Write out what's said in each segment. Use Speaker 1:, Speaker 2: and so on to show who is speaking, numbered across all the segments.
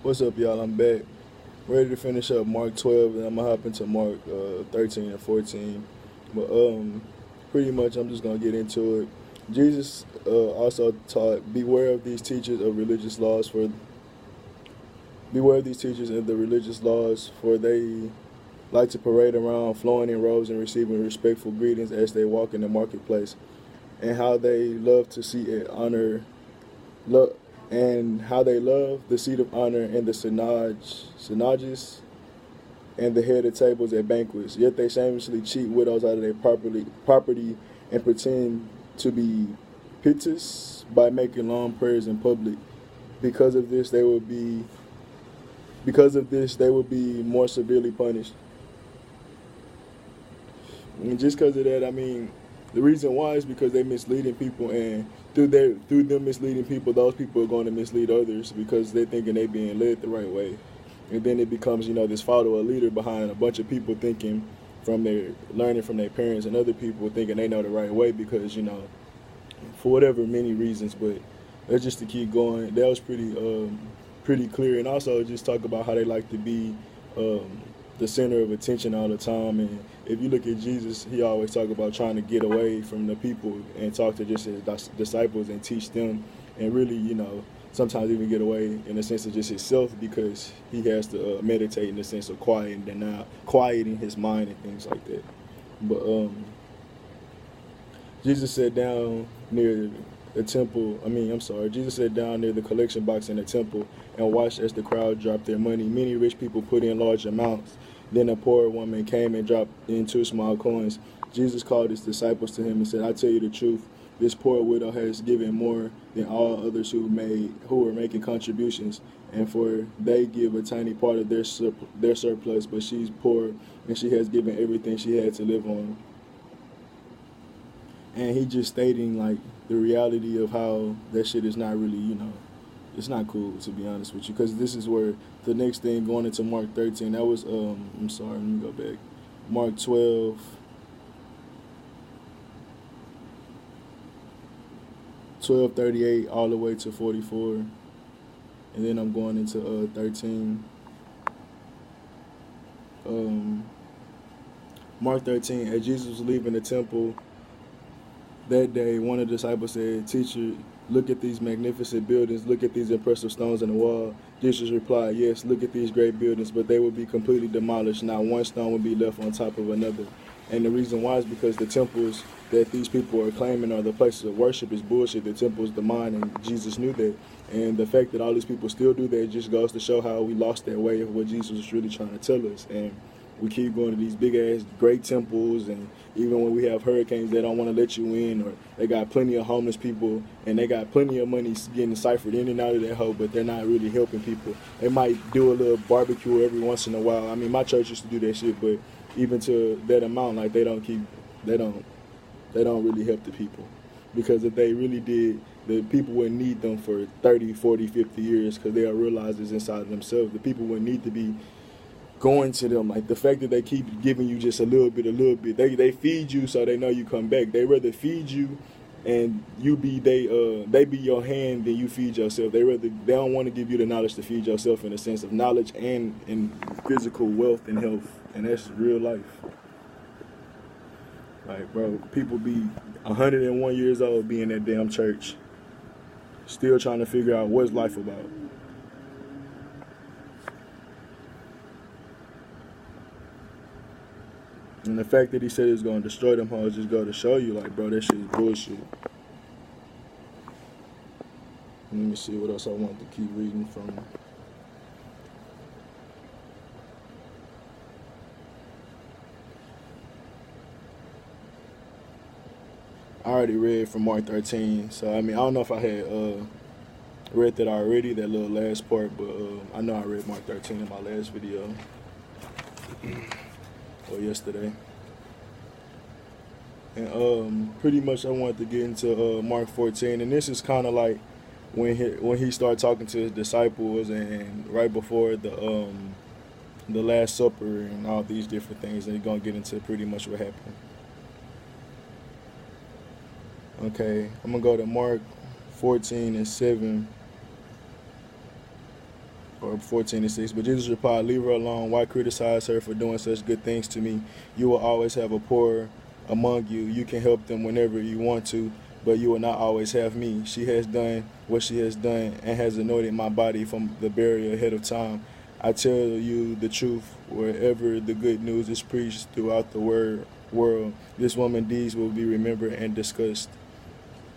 Speaker 1: What's up, y'all? I'm back. Ready to finish up Mark 12, and I'm gonna hop into Mark 13 and 14. But pretty much, I'm just gonna get into it. Jesus also taught, beware of these teachers and the religious laws, for they like to parade around, flowing in robes and receiving respectful greetings as they walk in the marketplace, and how they love to seat and honor Lo- and how they love the seat of honor in the synagogues and the head of tables at banquets. Yet they shamelessly cheat widows out of their property and pretend to be pious by making long prayers in public. Because of this, they will be more severely punished. And just because of that, I mean, the reason why is because they're misleading people, and through them misleading people, those people are going to mislead others because they're thinking they're being led the right way, and then it becomes this follower leader behind a bunch of people thinking from their learning from their parents and other people thinking they know the right way because for whatever many reasons. But that's just to keep going. That was pretty clear, and also just talk about how they like to be the center of attention all the time. And if you look at Jesus, he always talk about trying to get away from the people and talk to just his disciples and teach them, and really, sometimes even get away in the sense of just himself because he has to meditate in the sense of quieting his mind and things like that. But Jesus sat down near the temple. Jesus sat down near the collection box in the temple and watched as the crowd dropped their money. Many rich people put in large amounts. Then a poor woman came and dropped in 2 small coins. Jesus called his disciples to him and said, "I tell you the truth. This poor widow has given more than all others who were making contributions, and for they give a tiny part of their surplus. But she's poor, and she has given everything she had to live on." And he just stating like the reality of how that shit is not really, it's not cool, to be honest with you, because this is where the next thing going into Mark 13. That was I'm sorry, let me go back. Mark 12, 12:38 all the way to 44, and then I'm going into 13. Mark 13. As Jesus was leaving the temple that day, one of the disciples said, "Teacher, look at these magnificent buildings. Look at these impressive stones in the wall." Jesus replied, "Yes, look at these great buildings, but they will be completely demolished. Not one stone will be left on top of another." And the reason why is because the temples that these people are claiming are the places of worship is bullshit. The temple is the mind, and Jesus knew that. And the fact that all these people still do that just goes to show how we lost that way of what Jesus was really trying to tell us. And we keep going to these big ass great temples, and even when we have hurricanes, they don't want to let you in, or they got plenty of homeless people, and they got plenty of money getting ciphered in and out of that hole, but they're not really helping people. They might do a little barbecue every once in a while. I mean, my church used to do that shit, but even to that amount, like they don't really help the people, because if they really did, the people wouldn't need them for 30, 40, 50 years, because they'll realize it's inside of themselves. The people wouldn't need to be going to them. Like the fact that they keep giving you just a little bit, they feed you so they know you come back. They rather feed you and you be they be your hand than you feed yourself. They don't want to give you the knowledge to feed yourself in a sense of knowledge and in physical wealth and health, and that's real life. Like, bro, people be 101 years old, be in that damn church, still trying to figure out what's life about. And the fact that he said it's going to destroy them hoes just go to show you, like, bro, that shit is bullshit. Let me see what else I want to keep reading from. I already read from Mark 13, so I mean, I don't know if I had read that already, that little last part, but I know I read Mark 13 in my last video, or yesterday. And pretty much I wanted to get into Mark 14, and this is kind of like when he started talking to his disciples, and right before the Last Supper and all these different things, and he's gonna get into pretty much what happened. Okay, I'm gonna go to Mark 14 and 7, or or 14:6. But Jesus replied, "Leave her alone. Why criticize her for doing such good things to me? You will always have a poor among you. You can help them whenever you want to, but you will not always have me. She has done what she has done and has anointed my body from the burial ahead of time. I tell you the truth, wherever the good news is preached throughout the world, this woman's deeds will be remembered and discussed.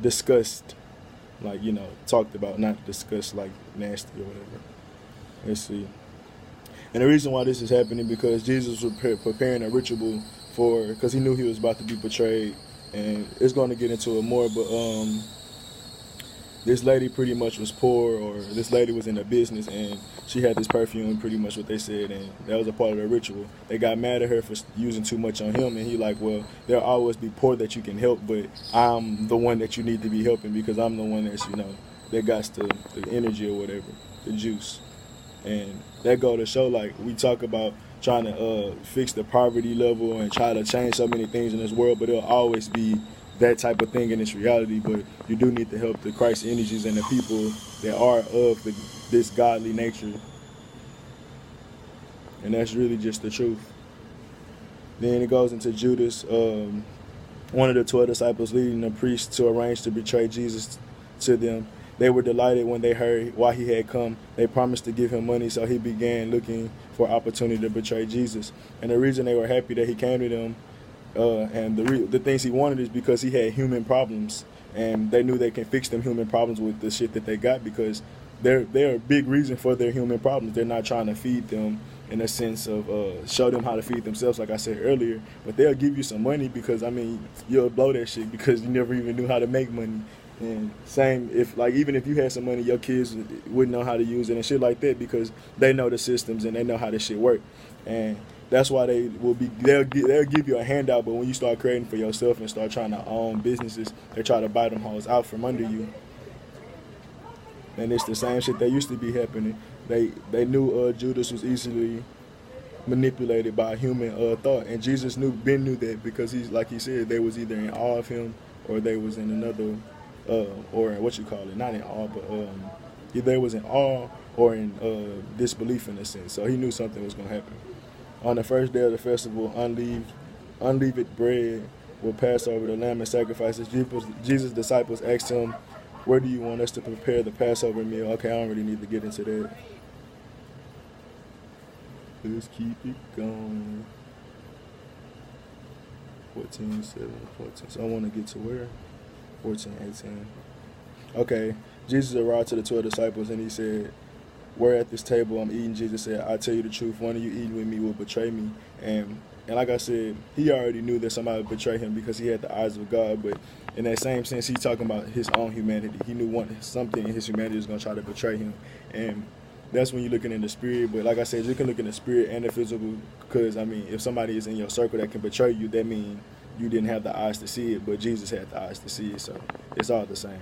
Speaker 1: Discussed, like, talked about, not discussed like nasty or whatever." Let's see. And the reason why this is happening because Jesus was preparing a ritual because he knew he was about to be betrayed, and it's going to get into it more, but this lady pretty much was poor, or this lady was in a business, and she had this perfume, pretty much what they said, and that was a part of the ritual. They got mad at her for using too much on him, and he like, well, there'll always be poor that you can help, but I'm the one that you need to be helping because I'm the one that's, that got the energy or whatever, the juice. And that go to show, like, we talk about trying to fix the poverty level and try to change so many things in this world, but it'll always be that type of thing in its reality. But you do need to help the Christ energies and the people that are of this godly nature. And that's really just the truth. Then it goes into Judas, one of the 12 disciples leading the priests to arrange to betray Jesus to them. They were delighted when they heard why he had come. They promised to give him money, so he began looking for opportunity to betray Jesus. And the reason they were happy that he came to them, and the things he wanted, is because he had human problems, and they knew they can fix them human problems with the shit that they got, because they're a big reason for their human problems. They're not trying to feed them in a sense of show them how to feed themselves, like I said earlier, but they'll give you some money because, you'll blow that shit because you never even knew how to make money. And same even if you had some money, your kids wouldn't know how to use it and shit like that, because they know the systems and they know how this shit work. And that's why they'll give you a handout, but when you start creating for yourself and start trying to own businesses, they try to buy them hoes out from under you. And it's the same shit that used to be happening. They knew Judas was easily manipulated by human thought, and Jesus knew that, because he's, like he said, they was either in awe of him or they was in another. Or not in awe, but they was in awe or in disbelief in a sense. So he knew something was going to happen. On the first day of the festival, unleavened bread will pass over the lamb and sacrifices. Jesus' disciples asked him, "Where do you want us to prepare the Passover meal?" Okay, I don't really need to get into that. Let's keep it going. 14:7, 14. So I want to get to where? 14:18. Okay, Jesus arrived to the 12 disciples and he said, "We're at this table, I'm eating." Jesus said, "I tell you the truth, one of you eating with me will betray me." And like I said, he already knew that somebody would betray him because he had the eyes of God, but in that same sense, he's talking about his own humanity. He knew something in his humanity was going to try to betray him. And that's when you're looking in the spirit. But like I said, you can look in the spirit and the physical, because, if somebody is in your circle that can betray you, that means you didn't have the eyes to see it, but Jesus had the eyes to see it, so it's all the same.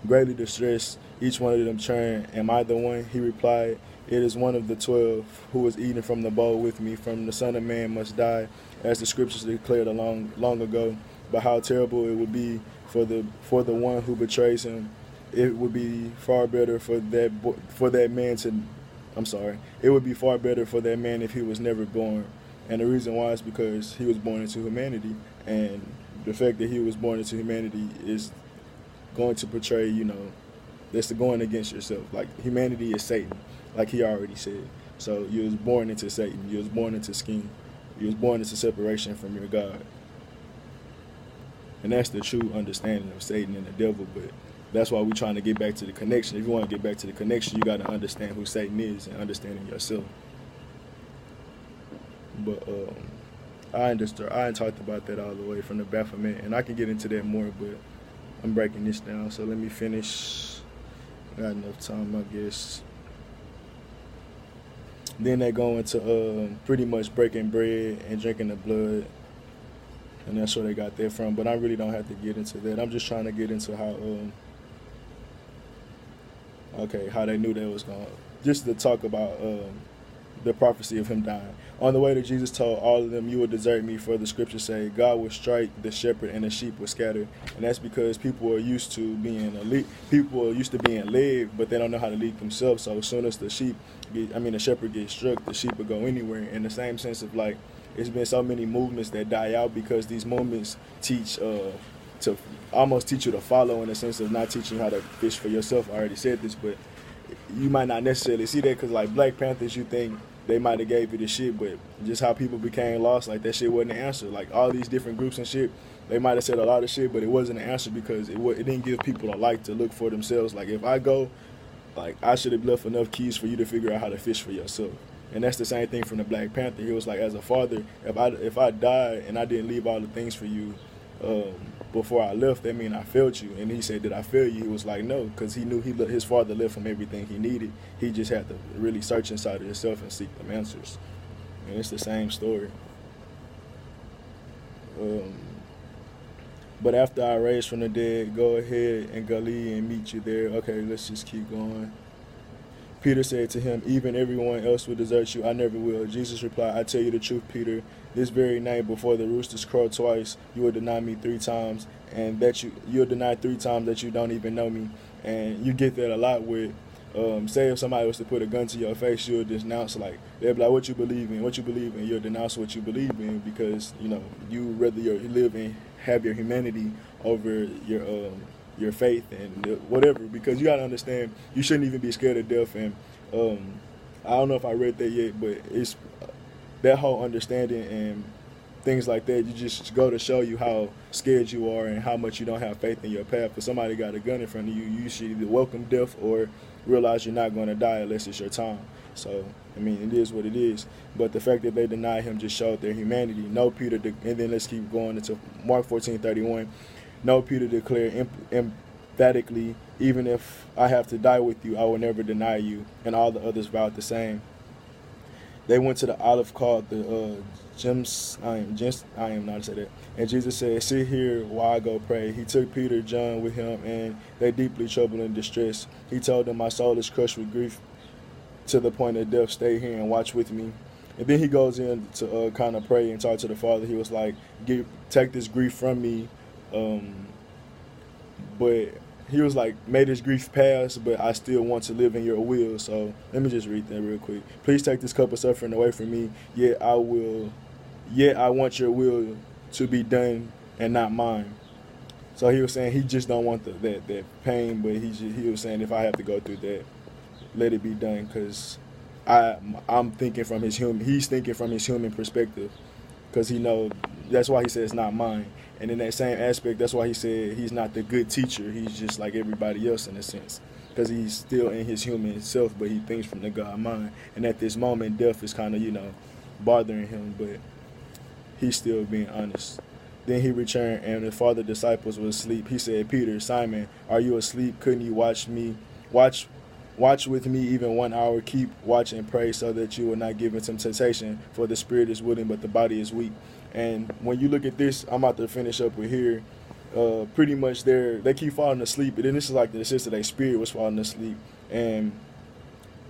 Speaker 1: Greatly distressed, each one of them turned, "Am I the one?" He replied, "It is one of the 12 who was eating from the bowl with me. From the Son of Man must die, as the scriptures declared long ago. But how terrible it would be for the one who betrays him. It would be far better for that man to. It would be far better for that man if he was never born." And the reason why is because he was born into humanity, and the fact that he was born into humanity is going to portray, that's going against yourself. Like, humanity is Satan, like he already said. So you was born into Satan. You was born into scheme. You was born into separation from your God. And that's the true understanding of Satan and the devil. But that's why we're trying to get back to the connection. If you want to get back to the connection, you got to understand who Satan is and understanding yourself. But I ain't talked about that all the way from the Baphomet, and I can get into that more, but I'm breaking this down, so let me finish. I got enough time, I guess. Then they go into pretty much breaking bread and drinking the blood, and that's where they got that from, but I really don't have to get into that. I'm just trying to get into how they knew that was going to, just to talk about the prophecy of him dying. On the way that Jesus told all of them, you will desert me, for the scriptures say, God will strike the shepherd and the sheep will scatter. And that's because people are used to being people are used to being led, but they don't know how to lead themselves. So as soon as the shepherd gets struck, the sheep will go anywhere. In the same sense of like, it's been so many movements that die out because these movements teach to almost teach you to follow, in the sense of not teaching you how to fish for yourself. I already said this, but you might not necessarily see that, because like Black Panthers, you think they might have gave you the shit, but just how people became lost, like that shit wasn't the answer. Like all these different groups and shit, they might have said a lot of shit, but it wasn't the answer because it didn't give people a light to look for themselves. Like if I go, like I should have left enough keys for you to figure out how to fish for yourself. And that's the same thing from the Black Panther. He was like, as a father, if I died and I didn't leave all the things for you before I left, that mean I failed you. And he said, did I fail you? He was like, no, because he knew his father left him everything he needed. He just had to really search inside of himself and seek them answers. And it's the same story. But after I raise from the dead, go ahead and Galilee and meet you there. Okay, let's just keep going. Peter said to him, even everyone else will desert you, I never will. Jesus replied, I tell you the truth, Peter, this very night before the roosters crow twice, you will deny me 3 times, and that you'll deny 3 times that you don't even know me. And you get that a lot with, say if somebody was to put a gun to your face, you'll denounce, like, they'll be like, what you believe in, you'll denounce what you believe in, because, you know, you rather live and have your humanity over your faith and whatever, because you got to understand, you shouldn't even be scared of death. And I don't know if I read that yet, but it's that whole understanding and things like that, you just go to show you how scared you are and how much you don't have faith in your path. If somebody got a gun in front of you, you should either welcome death or realize you're not going to die unless it's your time. So, I mean, it is what it is. But the fact that they denied him just showed their humanity. No, Peter, and then let's keep going into Mark 14:31. No, Peter declared emphatically, even if I have to die with you, I will never deny you. And all the others vowed the same. They went to the olive called the I am not to say that. And Jesus said, sit here while I go pray. He took Peter, John with him, and they deeply troubled and distressed. He told them, my soul is crushed with grief to the point of death. Stay here and watch with me. And then he goes in to kind of pray and talk to the Father. He was like, take this grief from me. But he was like, may this grief pass, but I still want to live in your will. So let me just read that real quick. Please take this cup of suffering away from me. Yet I want your will to be done and not mine. So he was saying he just don't want that pain, but he was saying if I have to go through that, let it be done, because I'm thinking from he's thinking from his human perspective, because he know that's why he says not mine. And in that same aspect, that's why he said he's not the good teacher. He's just like everybody else in a sense, because he's still in his human self, but he thinks from the God mind. And at this moment, death is kind of, bothering him, but he's still being honest. Then he returned, and the father disciples was asleep. He said, Peter, Simon, are you asleep? Couldn't you watch with me even 1 hour? Keep watch and pray so that you will not give into temptation, for the spirit is willing, but the body is weak. And when you look at this, I'm about to finish up with here. Pretty much they keep falling asleep, and then this is like the sense that their spirit was falling asleep. And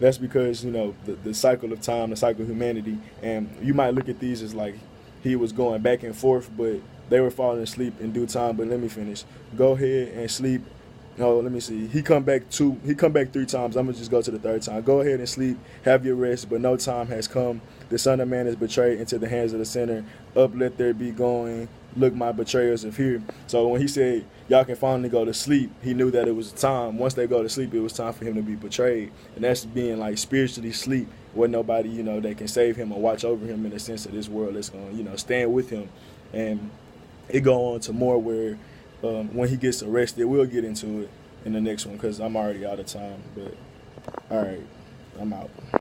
Speaker 1: that's because, the cycle of time, the cycle of humanity. And you might look at these as like he was going back and forth, but they were falling asleep in due time. But let me finish. Go ahead and sleep. No, let me see. He come back 3 times. I'm going to just go to the 3rd time. Go ahead and sleep. Have your rest, but no time has come. The Son of Man is betrayed into the hands of the sinner. Up, let there be going. Look, my betrayers are here. So when he said, y'all can finally go to sleep, he knew that it was time. Once they go to sleep, it was time for him to be betrayed. And that's being like spiritually sleep, where nobody, that can save him or watch over him in the sense of this world that's going to, stand with him. And it go on to more where when he gets arrested, we'll get into it in the next one, because I'm already out of time. But all right, I'm out.